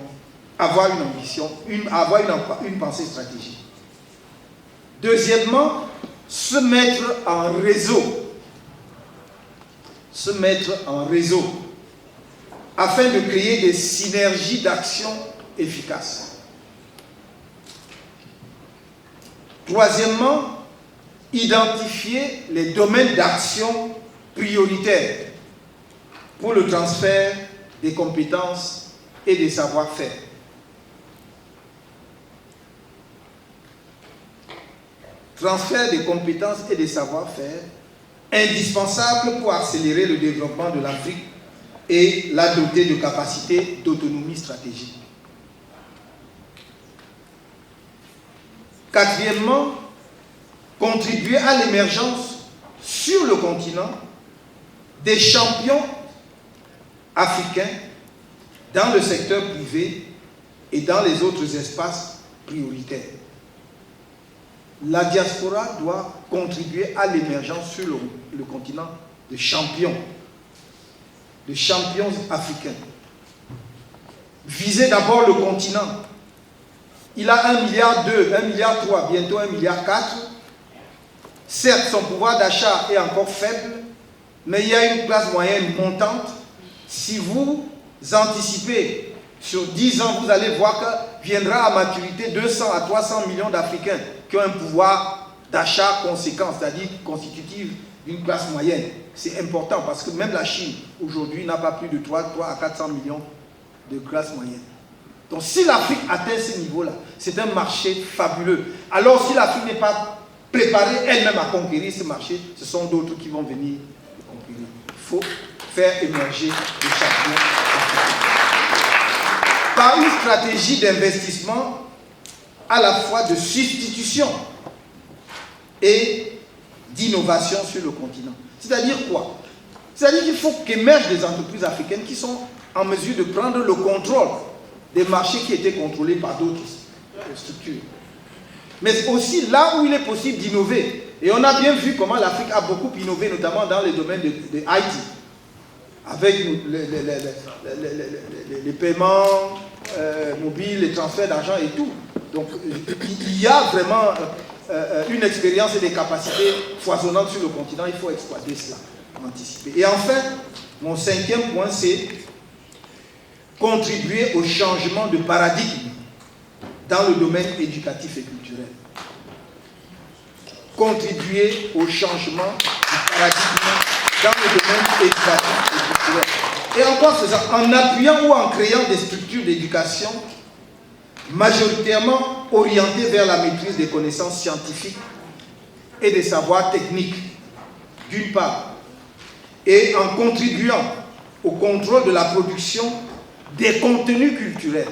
avoir une ambition, avoir une pensée stratégique. Deuxièmement, se mettre en réseau. Se mettre en réseau afin de créer des synergies d'action efficaces. Troisièmement, identifier les domaines d'action prioritaires pour le transfert des compétences et des savoir-faire. Transfert des compétences et des savoir-faire indispensable pour accélérer le développement de l'Afrique et la doter de capacités d'autonomie stratégique. Quatrièmement, contribuer à l'émergence sur le continent des champions africains dans le secteur privé et dans les autres espaces prioritaires. La diaspora doit contribuer à l'émergence sur le continent de champions africains. Visez d'abord le continent. Il a 1,2 milliard, 1,3 milliard, bientôt 1,4 milliard. Certes, son pouvoir d'achat est encore faible, mais il y a une classe moyenne montante. Si vous anticipez sur 10 ans, vous allez voir que viendra à maturité 200 à 300 millions d'Africains qui ont un pouvoir d'achat conséquent, c'est-à-dire constitutif d'une classe moyenne. C'est important parce que même la Chine, aujourd'hui, n'a pas plus de 3 à 400 millions de classe moyenne. Donc si l'Afrique atteint ce niveau-là, c'est un marché fabuleux. Alors si l'Afrique n'est pas préparée elle-même à conquérir ce marché, ce sont d'autres qui vont venir le conquérir. Il faut faire émerger les champions africains. Par une stratégie d'investissement à la fois de substitution et d'innovation sur le continent. C'est-à-dire quoi? C'est-à-dire qu'il faut qu'émergent des entreprises africaines qui sont en mesure de prendre le contrôle des marchés qui étaient contrôlés par d'autres structures. Mais aussi là où il est possible d'innover. Et on a bien vu comment l'Afrique a beaucoup innové, notamment dans les domaines de IT, avec les paiements mobiles, les transferts d'argent et tout. Donc il y a vraiment une expérience et des capacités foisonnantes sur le continent. Il faut exploiter cela, anticiper. Et enfin, mon 5e point, c'est contribuer au changement de paradigme dans le domaine éducatif et culturel. Contribuer au changement du paradigme dans le domaine éducatif et culturel. Et encore faisant, en appuyant ou en créant des structures d'éducation majoritairement orientées vers la maîtrise des connaissances scientifiques et des savoirs techniques, d'une part, et en contribuant au contrôle de la production des contenus culturels.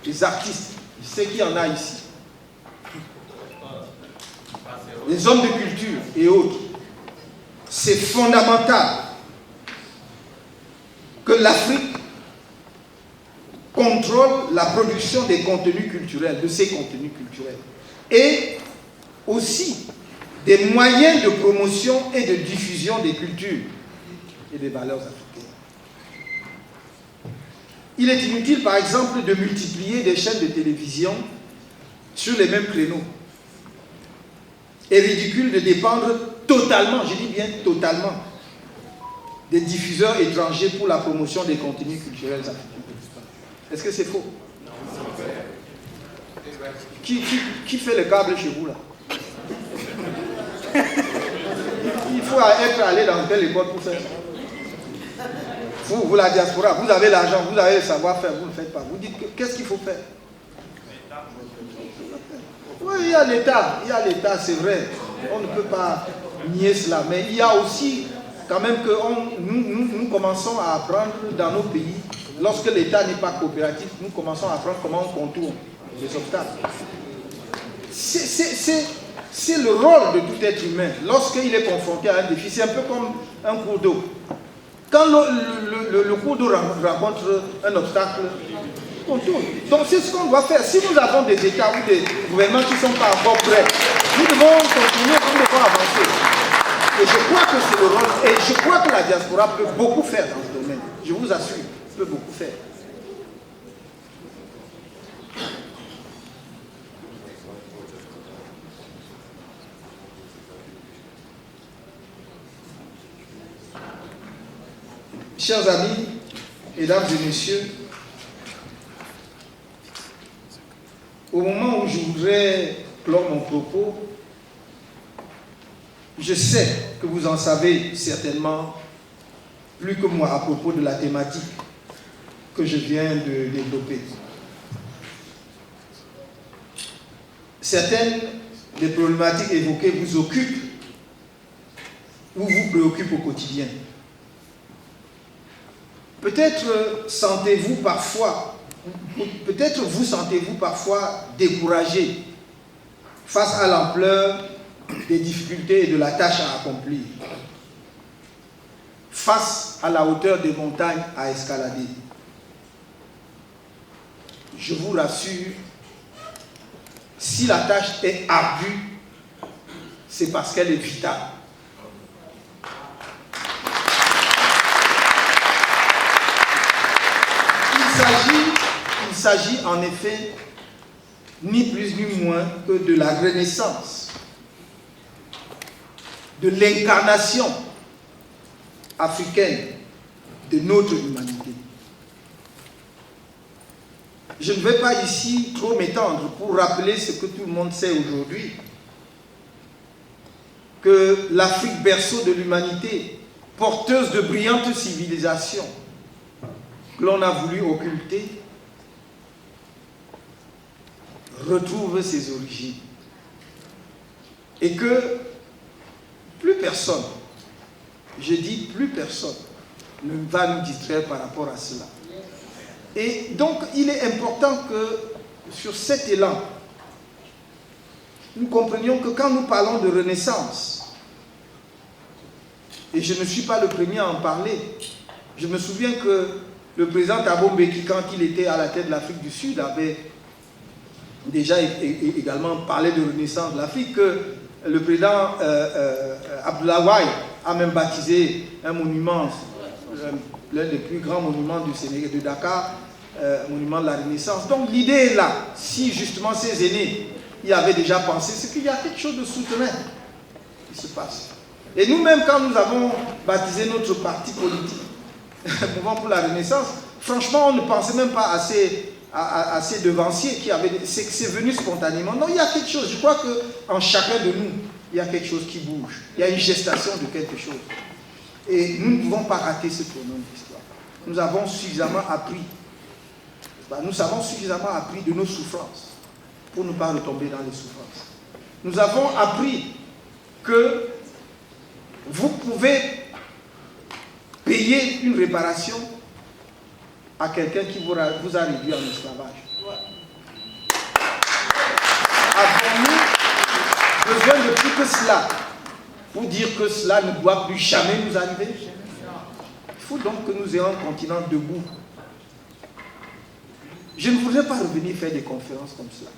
Les artistes, je sais qu'il y en a ici, les hommes de culture et autres, c'est fondamental que l'Afrique contrôle la production des contenus culturels, de ces contenus culturels, et aussi des moyens de promotion et de diffusion des cultures et des valeurs africaines. Il est inutile, par exemple, de multiplier des chaînes de télévision sur les mêmes créneaux. Et ridicule de dépendre totalement, je dis bien totalement, des diffuseurs étrangers pour la promotion des contenus culturels africains. Est-ce que c'est faux? Qui fait le câble chez vous là? Il faut être allé dans telle école pour faire ça. Vous, la diaspora, vous avez l'argent, vous avez le savoir-faire, vous ne le faites pas. Vous dites qu'est-ce qu'il faut faire? Oui, il y a l'État, c'est vrai. On ne peut pas nier cela. Mais il y a aussi quand même que nous commençons à apprendre dans nos pays, lorsque l'État n'est pas coopératif, nous commençons à apprendre comment on contourne les obstacles. C'est le rôle de tout être humain. Lorsqu'il est confronté à un défi, c'est un peu comme un cours d'eau. Quand le cours d'eau rencontre un obstacle, on tourne. Donc c'est ce qu'on doit faire. Si nous avons des États ou des gouvernements qui ne sont pas encore prêts, nous devons continuer, nous devons avancer. Et je crois que c'est le rôle, et je crois que la diaspora peut beaucoup faire dans ce domaine. Je vous assure, peut beaucoup faire. Chers amis, mesdames et messieurs, au moment où je voudrais clore mon propos, je sais que vous en savez certainement plus que moi à propos de la thématique que je viens de développer. Certaines des problématiques évoquées vous occupent ou vous préoccupent au quotidien. Peut-être sentez-vous parfois découragé face à l'ampleur des difficultés et de la tâche à accomplir, face à la hauteur des montagnes à escalader. Je vous rassure, si la tâche est ardue, c'est parce qu'elle est vitale. Il s'agit en effet ni plus ni moins que de la renaissance, de l'incarnation africaine de notre humanité. Je ne vais pas ici trop m'étendre pour rappeler ce que tout le monde sait aujourd'hui, que l'Afrique, berceau de l'humanité, porteuse de brillantes civilisations, que l'on a voulu occulter, retrouve ses origines. Et que plus personne, je dis plus personne, ne va nous distraire par rapport à cela. Et donc, il est important que sur cet élan, nous comprenions que quand nous parlons de renaissance, et je ne suis pas le premier à en parler, je me souviens que le président Thabo Mbeki, quand il était à la tête de l'Afrique du Sud, avait déjà également parlé de renaissance de l'Afrique, que le président Abdoulaye Wade a même baptisé un monument, l'un des plus grands monuments du Sénégal, de Dakar, monument de la Renaissance. Donc l'idée est là. Si justement ces aînés y avaient déjà pensé, c'est qu'il y a quelque chose de souterrain qui se passe. Et nous-mêmes, quand nous avons baptisé notre parti politique, Mouvement pour la Renaissance, franchement, on ne pensait même pas à ces devanciers qui avaient... C'est venu spontanément. Non, il y a quelque chose. Je crois qu'en chacun de nous, il y a quelque chose qui bouge. Il y a une gestation de quelque chose. Et nous ne pouvons pas rater ce tournant de l'histoire. Nous avons suffisamment appris. Nous avons suffisamment appris de nos souffrances pour ne pas retomber dans les souffrances. Nous avons appris que vous pouvez payer une réparation à quelqu'un qui vous a réduit en esclavage. Avons-nous besoin de plus que cela pour dire que cela ne doit plus jamais nous arriver? Il faut donc que nous ayons un continent debout. Je ne voudrais pas revenir faire des conférences comme cela.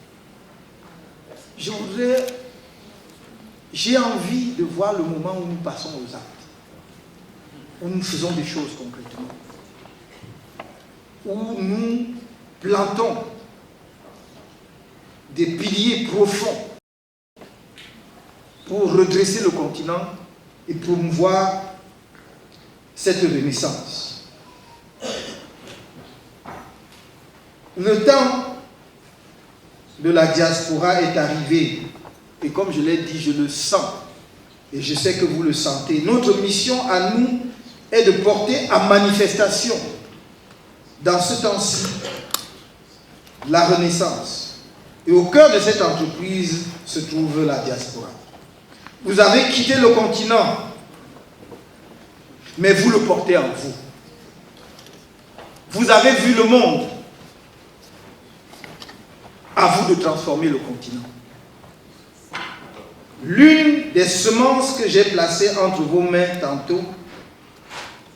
J'ai envie de voir le moment où nous passons aux actes, où nous faisons des choses concrètement, où nous plantons des piliers profonds pour redresser le continent et promouvoir cette renaissance. Le temps de la diaspora est arrivé, et comme je l'ai dit, je le sens, et je sais que vous le sentez. Notre mission à nous est de porter à manifestation, dans ce temps-ci, la renaissance, Et au cœur de cette entreprise se trouve la diaspora. Vous avez quitté le continent, mais vous le portez en vous. Vous avez vu le monde. À vous de transformer le continent. L'une des semences que j'ai placées entre vos mains tantôt,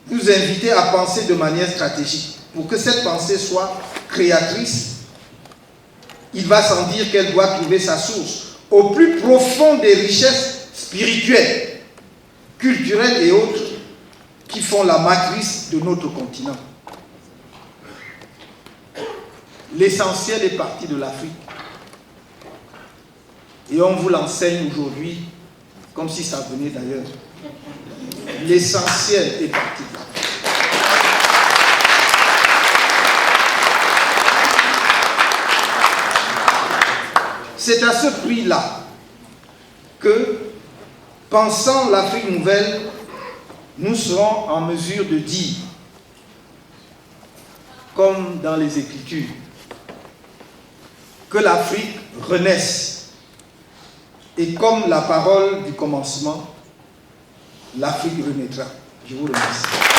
vous invitez à penser de manière stratégique. Pour que cette pensée soit créatrice, il va sans dire qu'elle doit trouver sa source au plus profond des richesses spirituelles, culturelles et autres qui font la matrice de notre continent. L'essentiel est parti de l'Afrique. Et on vous l'enseigne aujourd'hui comme si ça venait d'ailleurs. L'essentiel est parti de l'Afrique. C'est à ce prix-là que, pensant l'Afrique nouvelle, nous serons en mesure de dire, comme dans les Écritures, que l'Afrique renaisse. Et comme la parole du commencement, l'Afrique renaîtra. Je vous remercie.